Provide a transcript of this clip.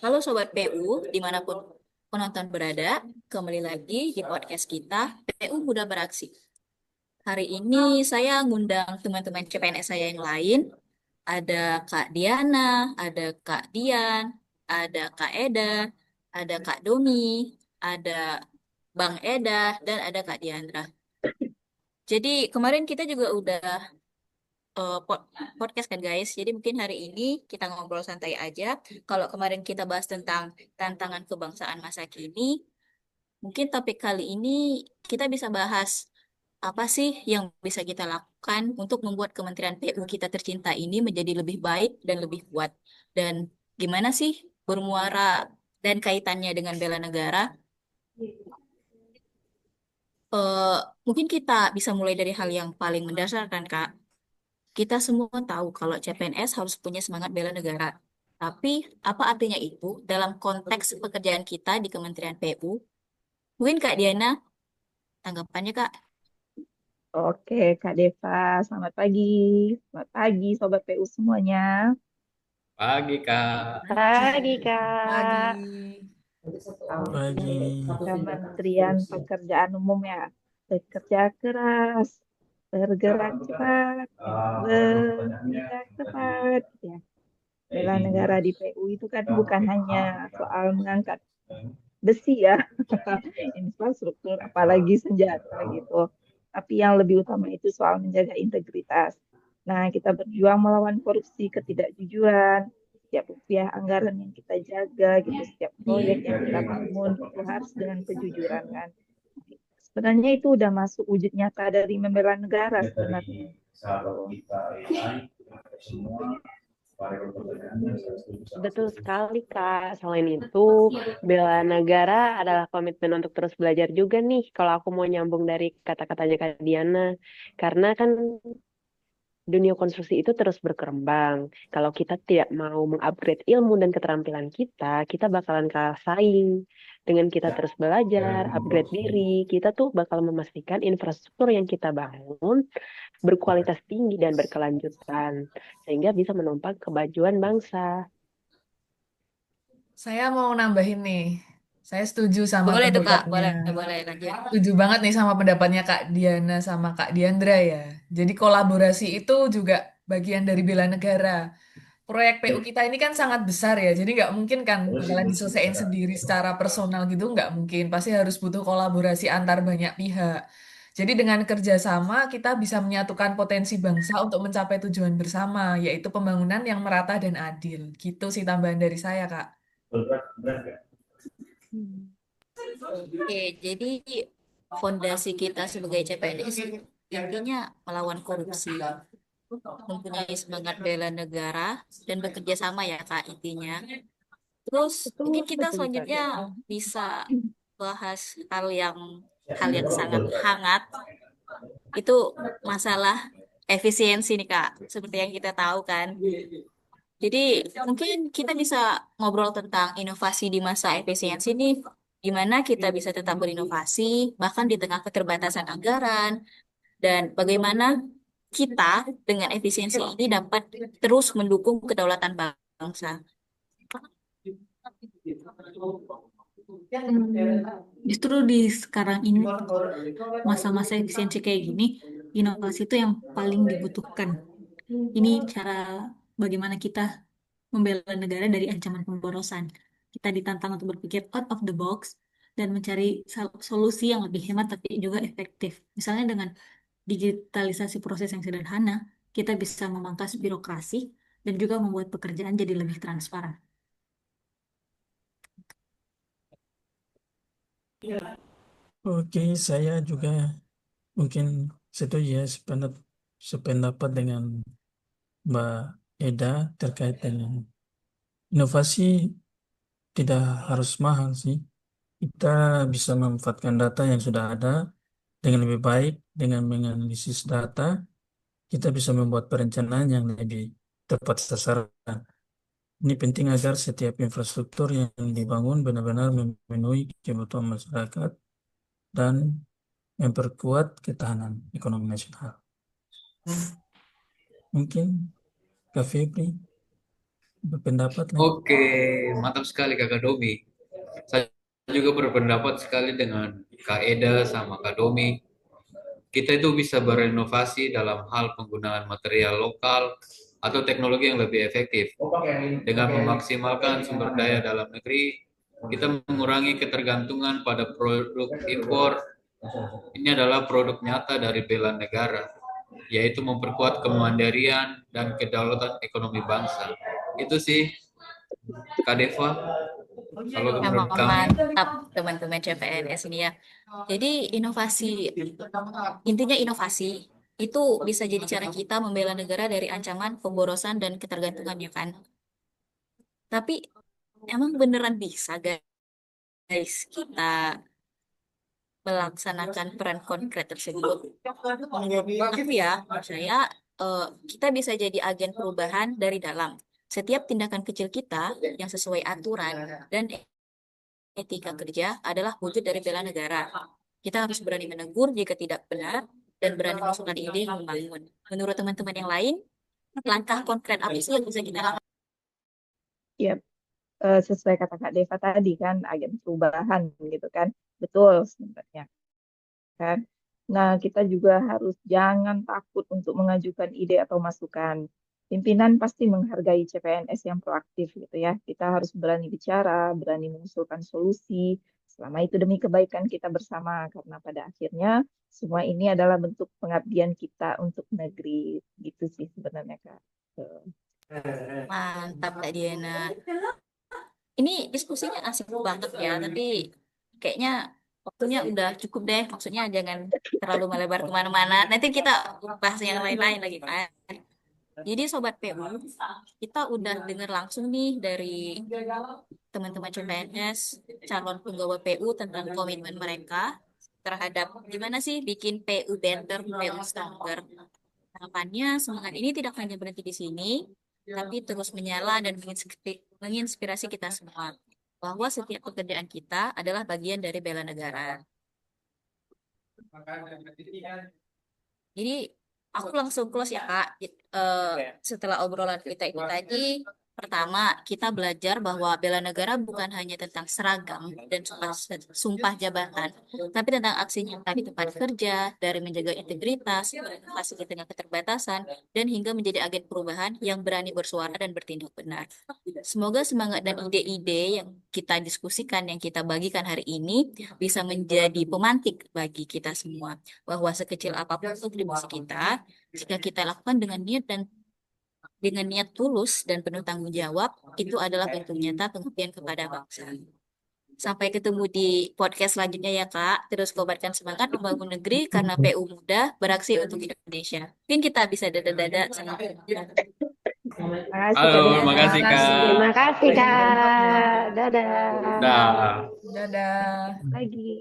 Halo Sobat PU, dimanapun penonton berada, kembali lagi di podcast kita, PU Muda Beraksi. Hari ini saya ngundang teman-teman CPNS saya yang lain, ada Kak Diana, ada Kak Dian, ada Kak Eda, ada Kak Domi, ada Bang Eda, dan ada Kak Diandra. Jadi kemarin kita juga udah eh, pod- podcast kan guys. Jadi mungkin hari ini kita ngobrol santai aja. Kalau kemarin kita bahas tentang tantangan kebangsaan masa kini, mungkin topik kali ini kita bisa bahas apa sih yang bisa kita lakukan untuk membuat Kementerian PU kita tercinta ini menjadi lebih baik dan lebih kuat. Dan gimana sih bermuara dan kaitannya dengan bela negara? Eh, Mungkin kita bisa mulai dari hal yang paling mendasar kan, Kak. Kita semua tahu kalau CPNS harus punya semangat bela negara. Tapi apa artinya itu dalam konteks pekerjaan kita di Kementerian PU? Mungkin Kak Diana, tanggapannya Kak. Oke, Kak Deva, selamat pagi. Selamat pagi, Sobat PU semuanya. Pagi, Kak. Pagi, Pagi. Kak. Oke, Pagi. Kementerian Pekerjaan Umum ya. Bekerja keras, bergerak cepat, bertindak tepat. Ya, bela negara di PU itu kan bukan hanya soal mengangkat besi ya, infrastruktur, apalagi senjata gitu. Tapi yang lebih utama itu soal menjaga integritas. Nah, kita berjuang melawan korupsi, ketidakjujuran, setiap rupiah anggaran yang kita jaga gitu, setiap proyek yang kita bangun itu harus dengan kejujuran kan. Sebenarnya itu udah masuk wujud nyata dari membela negara sebenarnya. Tuh. Betul sekali, Kak. Selain itu, bela negara adalah komitmen untuk terus belajar juga nih. Kalau aku mau nyambung dari kata-katanya Kak Diana. Karena kan dunia konstruksi itu terus berkembang. Kalau kita tidak mau mengupgrade ilmu dan keterampilan kita, kita bakalan kalah saing. Dengan kita terus belajar, upgrade diri, kita tuh bakal memastikan infrastruktur yang kita bangun berkualitas tinggi dan berkelanjutan, sehingga bisa menopang kemajuan bangsa. Saya mau nambahin nih. Saya setuju sama Boleh tuh Kak, pendapatnya. boleh, boleh lanjut. Setuju banget nih sama pendapatnya Kak Diana sama Kak Diandra ya. Jadi kolaborasi itu juga bagian dari bela negara. Proyek PU kita ini kan sangat besar ya, jadi nggak mungkin kan bakalan diselesaikan sendiri secara personal gitu, nggak mungkin. Pasti harus butuh kolaborasi antar banyak pihak. Jadi dengan kerjasama kita bisa menyatukan potensi bangsa untuk mencapai tujuan bersama, yaitu pembangunan yang merata dan adil. Gitu sih tambahan dari saya, Kak. Hmm. Oke, jadi fondasi kita sebagai CPNS intinya melawan korupsi, mempunyai semangat bela negara, dan bekerja sama ya Kak intinya. Terus Betul, mungkin kita betul, Kak selanjutnya Deva. bisa bahas hal yang sangat hangat itu masalah efisiensi nih Kak. Seperti yang kita tahu kan. Jadi mungkin kita bisa ngobrol tentang inovasi di masa efisiensi nih. Gimana kita bisa tetap berinovasi bahkan di tengah keterbatasan anggaran dan bagaimana kita dengan efisiensi ini dapat terus mendukung kedaulatan bangsa. Justru di sekarang ini, masa-masa efisiensi kayak gini, inovasi itu yang paling dibutuhkan. Ini cara bagaimana kita membela negara dari ancaman pemborosan. Kita ditantang untuk berpikir out of the box dan mencari solusi yang lebih hemat tapi juga efektif. Misalnya dengan digitalisasi proses yang sederhana, kita bisa memangkas birokrasi dan juga membuat pekerjaan jadi lebih transparan. Oke, saya juga mungkin setuju ya sependapat dengan Mbak Eda terkait dengan inovasi tidak harus mahal sih. Kita bisa memanfaatkan data yang sudah ada dengan lebih baik, dengan menganalisis data, kita bisa membuat perencanaan yang lebih tepat sasaran. Ini penting agar setiap infrastruktur yang dibangun benar-benar memenuhi kebutuhan masyarakat dan memperkuat ketahanan ekonomi nasional. Mungkin Kak Febri. berpendapat nih. Oke, mantap sekali Kakak Domi. Saya juga berpendapat sekali dengan Kak Eda sama Kak Domi. Kita itu bisa berinovasi dalam hal penggunaan material lokal atau teknologi yang lebih efektif. Dengan memaksimalkan sumber daya dalam negeri, kita mengurangi ketergantungan pada produk impor. Ini adalah produk nyata dari bela negara, yaitu memperkuat kemandirian dan kedaulatan ekonomi bangsa. Itu sih, Kak Deva, kalau menurut Emang kami. mantap teman-teman CPNS ini ya. Jadi intinya inovasi itu bisa jadi cara kita membela negara dari ancaman pemborosan dan ketergantungan ya kan. Tapi emang beneran bisa guys kita melaksanakan peran konkret tersebut. Menurut aku ya, menurut saya kita bisa jadi agen perubahan dari dalam. Setiap tindakan kecil kita yang sesuai aturan dan etika kerja adalah wujud dari bela negara. Kita harus berani menegur jika tidak benar dan berani mengusulkan ide yang membangun. Menurut teman-teman yang lain, langkah konkret apa sih yang bisa kita lakukan? Ya, sesuai kata Kak Deva tadi kan, agen perubahan gitu kan. Betul sebenarnya kan. Nah, kita juga harus jangan takut untuk mengajukan ide atau masukan. Pimpinan pasti menghargai CPNS yang proaktif gitu ya. Kita harus berani bicara, berani mengusulkan solusi, selama itu demi kebaikan kita bersama. Karena pada akhirnya semua ini adalah bentuk pengabdian kita untuk negeri. Gitu sih sebenarnya Kak. Mantap Kak Diana. Ini diskusinya asik banget ya, tapi kayaknya waktunya udah cukup deh. Maksudnya jangan terlalu melebar kemana-mana. Nanti kita bahas yang lain-lain lagi kan. Jadi Sobat PU, kita udah dengar langsung nih dari teman-teman CPNS, calon penggawa PU tentang komitmen mereka terhadap gimana sih bikin PU better, PU stronger. Harapannya semangat ini tidak hanya berhenti di sini, tapi terus menyala dan menginspirasi kita semua bahwa setiap pekerjaan kita adalah bagian dari bela negara. Jadi aku langsung close ya Kak. Setelah obrolan kita itu tadi, pertama kita belajar bahwa bela negara bukan hanya tentang seragam dan sumpah jabatan, tapi tentang aksi nyata di tempat kerja, dari menjaga integritas, inovasi di tengah keterbatasan, dan hingga menjadi agen perubahan yang berani bersuara dan bertindak benar. Semoga semangat dan ide-ide yang kita diskusikan, yang kita bagikan hari ini bisa menjadi pemantik bagi kita semua bahwa sekecil apapun kontribusi kita, jika kita lakukan dengan niat tulus dan penuh tanggung jawab, itu adalah bentuk nyata pengabdian kepada bangsa. Sampai ketemu di podcast selanjutnya ya Kak. Terus kobarkan semangat membangun negeri karena PU Muda beraksi untuk Indonesia. Mungkin kita bisa dada-dada sama Terima kasih Kak Halo, Deva. makasih Kak. Terima kasih, Kak. Dadah. Dah. Dadah. Lagi.